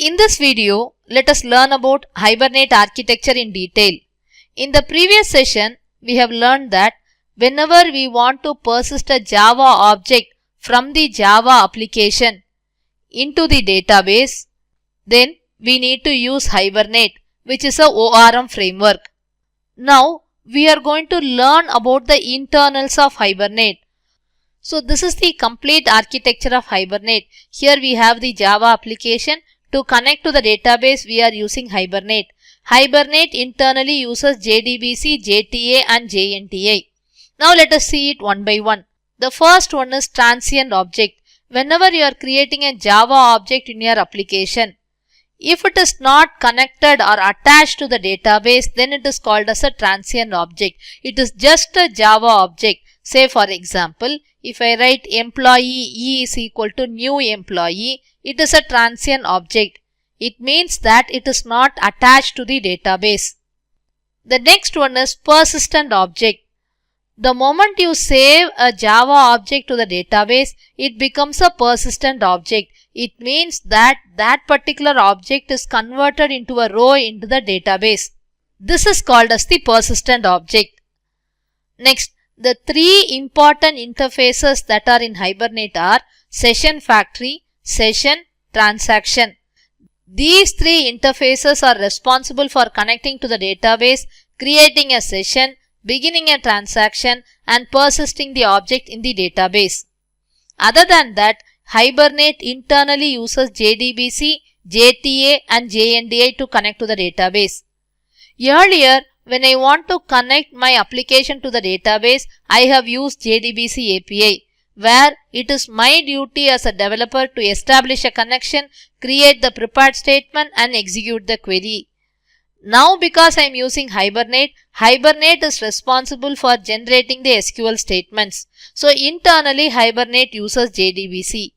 In this video, let us learn about Hibernate architecture in detail. In the previous session, we have learned that whenever we want to persist a Java object from the Java application into the database, then we need to use Hibernate, which is a ORM framework. Now, we are going to learn about the internals of Hibernate. So, this is the complete architecture of Hibernate. Here we have the Java application. To connect to the database, we are using Hibernate. Hibernate internally uses JDBC, JTA and JNDI. Now let us see it one by one. The first one is Transient object. Whenever you are creating a Java object in your application, if it is not connected or attached to the database, then it is called as a transient object. It is just a Java object. Say for example, if I write employee E is equal to new employee, it is a transient object. It means that it is not attached to the database. The next one is persistent object. The moment you save a Java object to the database, it becomes a persistent object. It means that that particular object is converted into a row into the database. This is called as the persistent object. Next, the three important interfaces that are in Hibernate are SeeionFactory, Session, Transaction. These three interfaces are responsible for connecting to the database, creating a session, beginning a transaction and persisting the object in the database. Other than that, Hibernate internally uses JDBC, JTA and JNDI to connect to the database. Earlier, when I want to connect my application to the database, I have used JDBC API, where it is my duty as a developer to establish a connection, create the prepared statement and execute the query. Now because I am using Hibernate, Hibernate is responsible for generating the SQL statements. So internally Hibernate uses JDBC.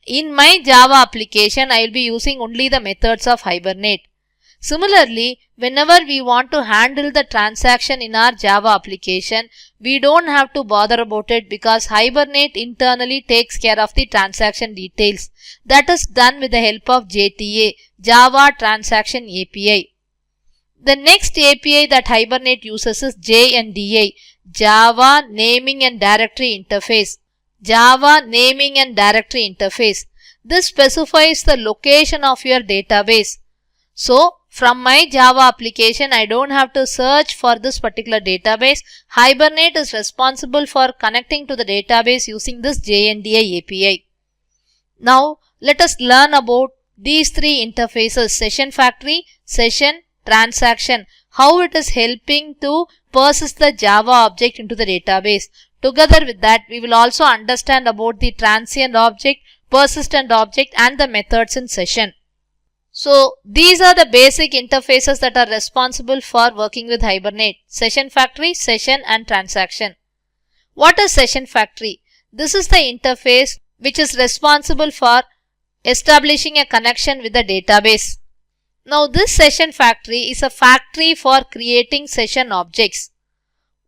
In my Java application, I will be using only the methods of Hibernate. Similarly, whenever we want to handle the transaction in our Java application, we don't have to bother about it because Hibernate internally takes care of the transaction details. That is done with the help of JTA, Java Transaction API. The next API that Hibernate uses is JNDI, Java Naming and Directory Interface. Java Naming and Directory Interface. This specifies the location of your database. So, from my Java application, I don't have to search for this particular database. Hibernate is responsible for connecting to the database using this JNDI API. Now, let us learn about these three interfaces, SeeionFactory, Session, Transaction, how it is helping to persist the Java object into the database. Together with that, we will also understand about the transient object, persistent object and the methods in Session. So, these are the basic interfaces that are responsible for working with Hibernate: SeeionFactory, Session and Transaction. What is SeeionFactory? This is the interface which is responsible for establishing a connection with the database. Now, this SeeionFactory is a factory for creating session objects.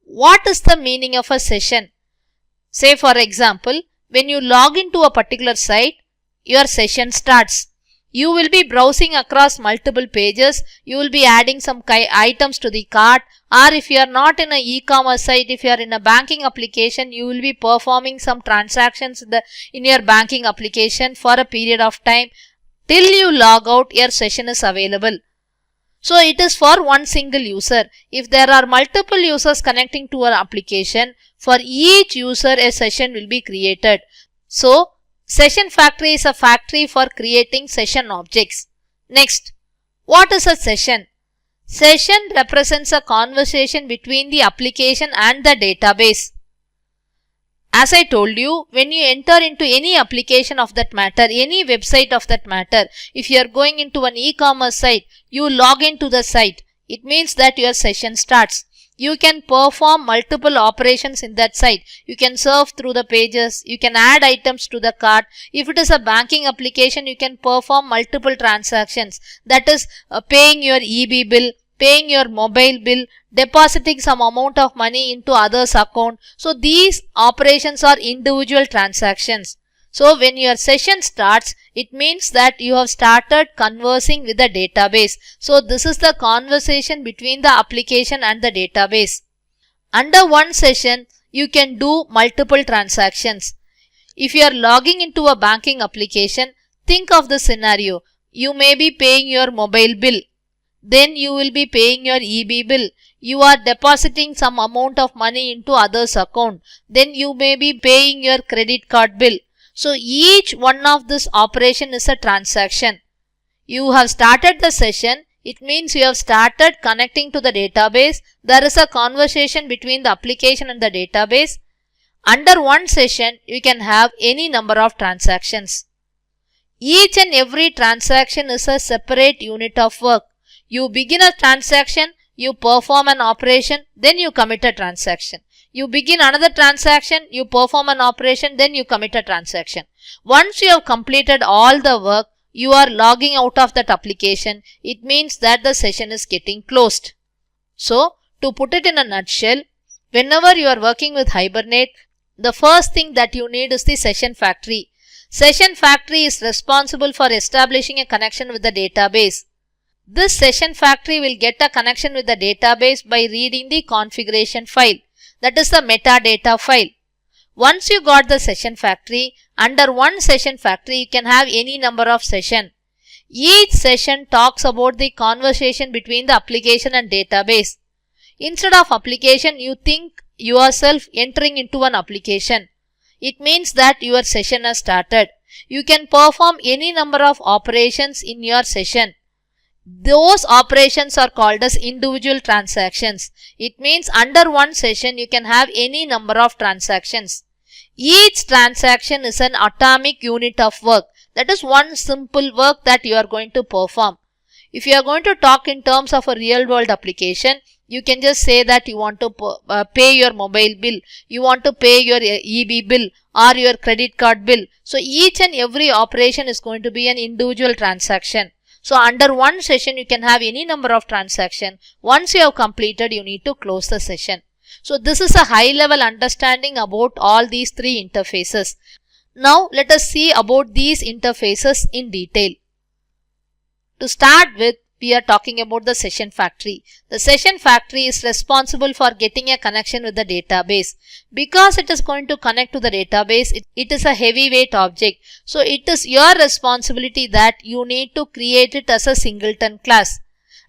What is the meaning of a session? Say for example, when you log into a particular site, your session starts. You will be browsing across multiple pages, you will be adding some items to the cart, or if you are not in an e-commerce site, if you are in a banking application, you will be performing some transactions in your banking application for a period of time. Till you log out, your session is available. So, it is for one single user. If there are multiple users connecting to an application, for each user a session will be created. So, SeeionFactory is a factory for creating session objects. Next, what is a session? Session represents a conversation between the application and the database. As I told you, when you enter into any application of that matter, any website of that matter, if you are going into an e-commerce site, you log into the site. It means that your session starts. You can perform multiple operations in that site. You can surf through the pages. You can add items to the cart. If it is a banking application, you can perform multiple transactions. That is paying your EB bill, paying your mobile bill, depositing some amount of money into others' account. So, these operations are individual transactions. So when your session starts, it means that you have started conversing with the database. So this is the conversation between the application and the database. Under one session, you can do multiple transactions. If you are logging into a banking application, think of the scenario. You may be paying your mobile bill. Then you will be paying your EB bill. You are depositing some amount of money into others' account. Then you may be paying your credit card bill. So each one of this operation is a transaction. You have started the session. It means you have started connecting to the database. There is a conversation between the application and the database. Under one session, you can have any number of transactions. Each and every transaction is a separate unit of work. You begin a transaction, you perform an operation, then you commit a transaction. You begin another transaction, you perform an operation, then you commit a transaction. Once you have completed all the work, you are logging out of that application. It means that the session is getting closed. So, to put it in a nutshell, whenever you are working with Hibernate, the first thing that you need is the SeeionFactory. SeeionFactory is responsible for establishing a connection with the database. This SeeionFactory will get a connection with the database by reading the configuration file, that is the metadata file. Once you got the SeeionFactory, under one SeeionFactory you can have any number of sessions. Each session talks about the conversation between the application and database. Instead of application, you think yourself entering into an application. It means that your session has started. You can perform any number of operations in your session. Those operations are called as individual transactions. It means under one session you can have any number of transactions. Each transaction is an atomic unit of work. That is one simple work that you are going to perform. If you are going to talk in terms of a real world application, you can just say that you want to pay your mobile bill, you want to pay your EB bill or your credit card bill. So each and every operation is going to be an individual transaction. So under one session you can have any number of transactions. Once you have completed, you need to close the session. So this is a high level understanding about all these three interfaces. Now let us see about these interfaces in detail. To start with, we are talking about the SeeionFactory. The SeeionFactory is responsible for getting a connection with the database. Because it is going to connect to the database, it is a heavyweight object. So it is your responsibility that you need to create it as a singleton class.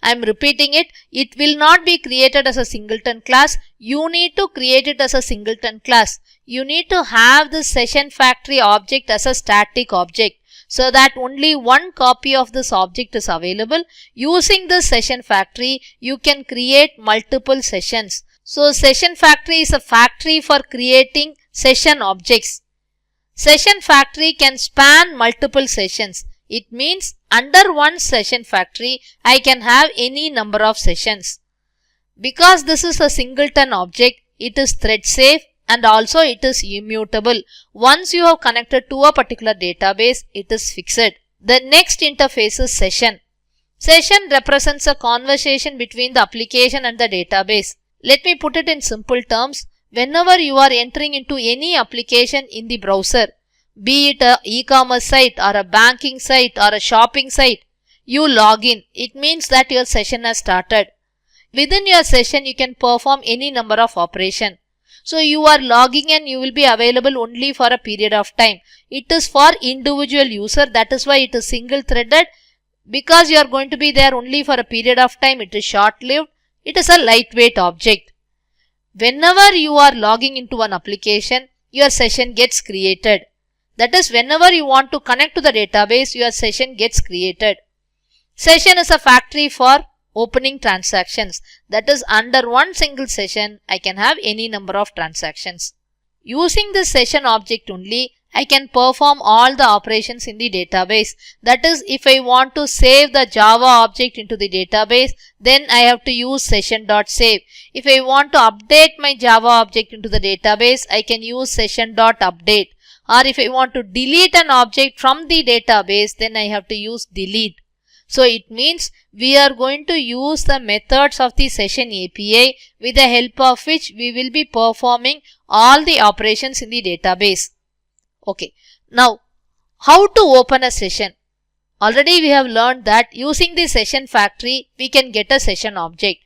I am repeating it. It will not be created as a singleton class. You need to create it as a singleton class. You need to have the SeeionFactory object as a static object, so that only one copy of this object is available. Using this SeeionFactory, you can create multiple sessions. So SeeionFactory is a factory for creating session objects. SeeionFactory can span multiple sessions. It means under one SeeionFactory, I can have any number of sessions. Because this is a singleton object, it is thread safe and also it is immutable. Once you have connected to a particular database, it is fixed. The next interface is session. Session represents a conversation between the application and the database. Let me put it in simple terms. Whenever you are entering into any application in the browser, be it an e-commerce site or a banking site or a shopping site, you log in. It means that your session has started. Within your session, you can perform any number of operations. So you are logging and you will be available only for a period of time. It is for individual user. That is why it is single threaded. Because you are going to be there only for a period of time, it is short lived. It is a lightweight object. Whenever you are logging into an application, your session gets created. That is, whenever you want to connect to the database, your session gets created. Session is a factory for opening transactions. That is, under one single session, I can have any number of transactions. Using this session object only, I can perform all the operations in the database. That is, if I want to save the Java object into the database, then I have to use session.save. If I want to update my Java object into the database, I can use session.update. Or if I want to delete an object from the database, then I have to use delete. So it means we are going to use the methods of the session API, with the help of which we will be performing all the operations in the database. Okay. Now, how to open a session? Already we have learned that using the SeeionFactory, we can get a session object.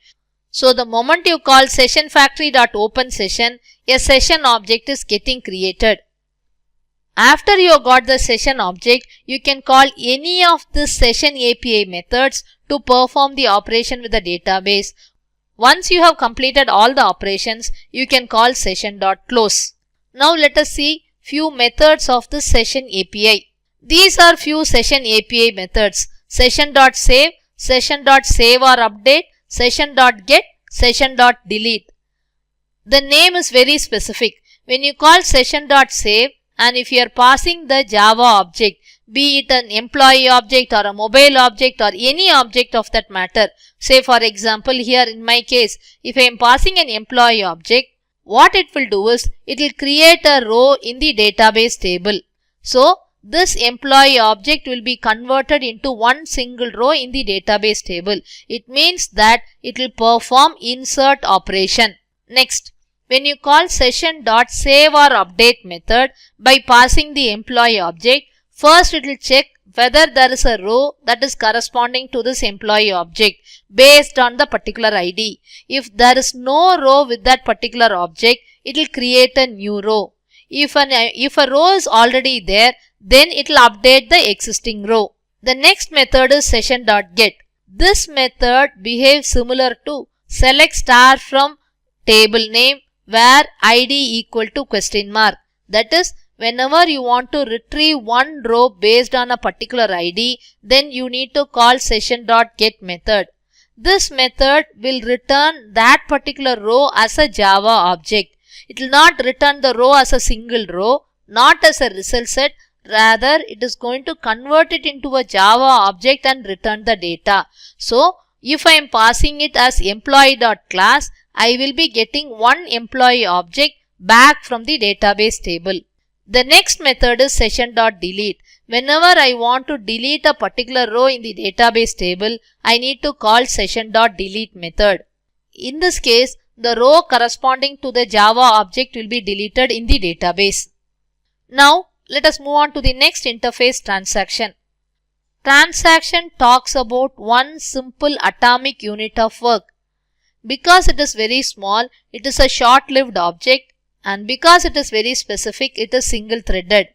So the moment you call SeeionFactory.openSession, a session object is getting created. After you have got the session object, you can call any of the session API methods to perform the operation with the database. Once you have completed all the operations, you can call session.close. Now let us see few methods of the session API. These are few session API methods: session.save, session.save or update, session.get, session.delete. The name is very specific. When you call session.save, and if you are passing the Java object, be it an employee object or a mobile object or any object of that matter. Say for example, here in my case, if I am passing an employee object, what it will do is, it will create a row in the database table. So, this employee object will be converted into one single row in the database table. It means that it will perform insert operation. Next, when you call session.save or update method by passing the employee object, first it will check whether there is a row that is corresponding to this employee object based on the particular ID. If there is no row with that particular object, it will create a new row. If a row is already there, then it will update the existing row. The next method is session.get. This method behaves similar to select star from table name where ID equal to question mark. That is, whenever you want to retrieve one row based on a particular ID, then you need to call session.get method. This method will return that particular row as a Java object. It will not return the row as a single row, not as a result set. Rather, it is going to convert it into a Java object and return the data. So, if I am passing it as employee.class, I will be getting one employee object back from the database table. The next method is session.delete. Whenever I want to delete a particular row in the database table, I need to call session.delete method. In this case, the row corresponding to the Java object will be deleted in the database. Now, let us move on to the next interface, transaction. Transaction talks about one simple atomic unit of work. Because it is very small, it is a short-lived object, and because it is very specific, it is single-threaded.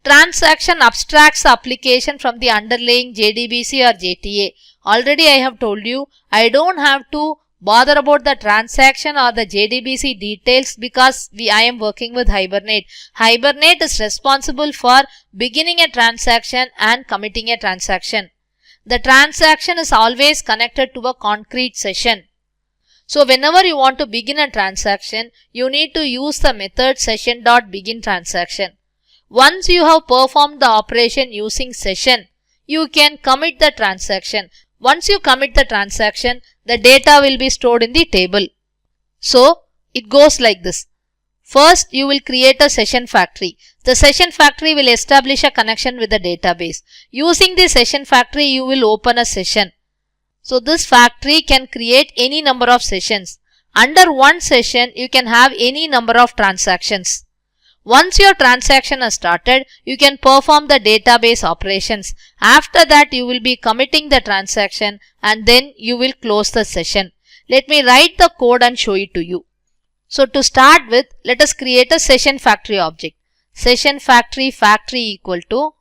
Transaction abstracts the application from the underlying JDBC or JTA. Already I have told you, I don't have to bother about the transaction or the JDBC details because I am working with Hibernate. Hibernate is responsible for beginning a transaction and committing a transaction. The transaction is always connected to a concrete session. So whenever you want to begin a transaction, you need to use the method session.beginTransaction. Once you have performed the operation using session, you can commit the transaction. Once you commit the transaction, the data will be stored in the table. So, it goes like this. First, you will create a session factory. The session factory will establish a connection with the database. Using the session factory, you will open a session. So, this factory can create any number of sessions. Under one session, you can have any number of transactions. Once your transaction has started, you can perform the database operations. After that, you will be committing the transaction and then you will close the session. Let me write the code and show it to you. So to start with, let us create a session factory object. Session factory equal to,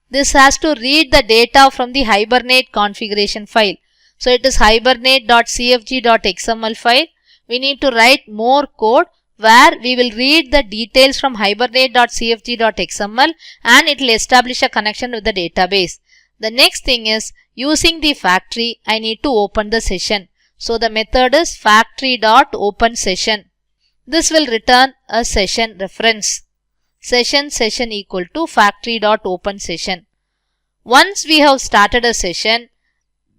this has to read the data from the Hibernate configuration file. So it is hibernate.cfg.xml file. We need to write more code where we will read the details from hibernate.cfg.xml and it will establish a connection with the database. The next thing is, using the factory, I need to open the session. So the method is factory.openSession. This will return a session reference. Session equal to factory.openSession. Once we have started a session,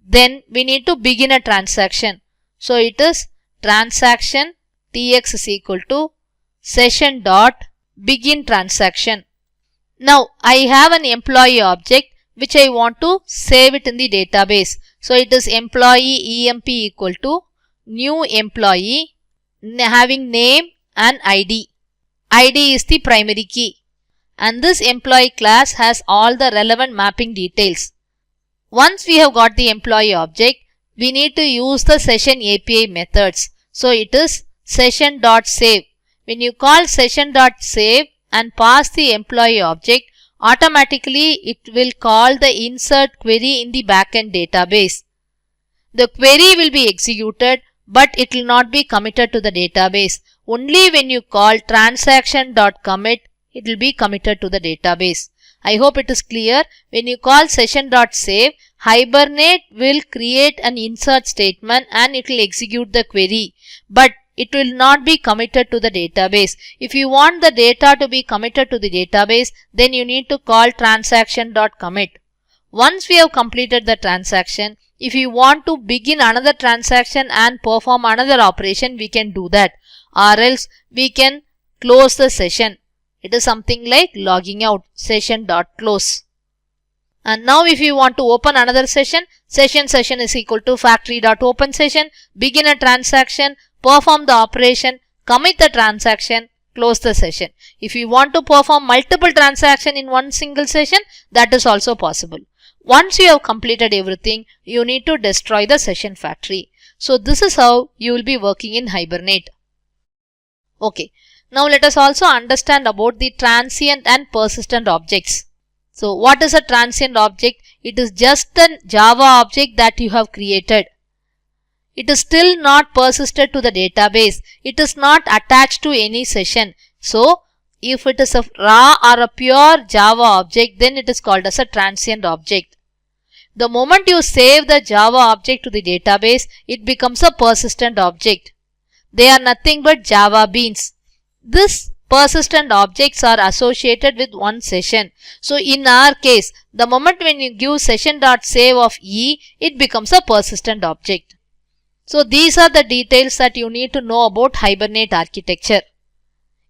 then we need to begin a transaction. So it is transaction tx is equal to session.beginTransaction. Now I have an employee object which I want to save it in the database. So it is employee emp equal to new employee having name and ID. ID is the primary key. and this employee class has all the relevant mapping details. Once we have got the employee object, we need to use the session API methods. So it is session.save. When you call session.save and pass the employee object, automatically it will call the insert query in the backend database. The query will be executed, but it will not be committed to the database. Only when you call transaction.commit, it will be committed to the database. I hope it is clear. When you call session.save, Hibernate will create an insert statement and it will execute the query, but it will not be committed to the database. If you want the data to be committed to the database, then you need to call transaction.commit. Once we have completed the transaction, if you want to begin another transaction and perform another operation, we can do that, or else we can close the session. It is something like logging out, session.close. And now if you want to open another session, session is equal to factory.openSession, begin a transaction, perform the operation, commit the transaction, close the session. If you want to perform multiple transactions in one single session, that is also possible. Once you have completed everything, you need to destroy the session factory. So this is how you will be working in Hibernate. Okay. Now let us also understand about the transient and persistent objects. So what is a transient object? It is just a Java object that you have created. It is still not persisted to the database. It is not attached to any session. So if it is a raw or a pure Java object, then it is called as a transient object. The moment you save the Java object to the database, it becomes a persistent object. They are nothing but Java beans. These persistent objects are associated with one session. So in our case, the moment when you give session.save of E, it becomes a persistent object. So these are the details that you need to know about Hibernate architecture.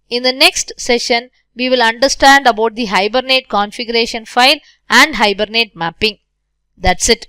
In the next session, we will understand about the Hibernate configuration file and Hibernate mapping. That's it.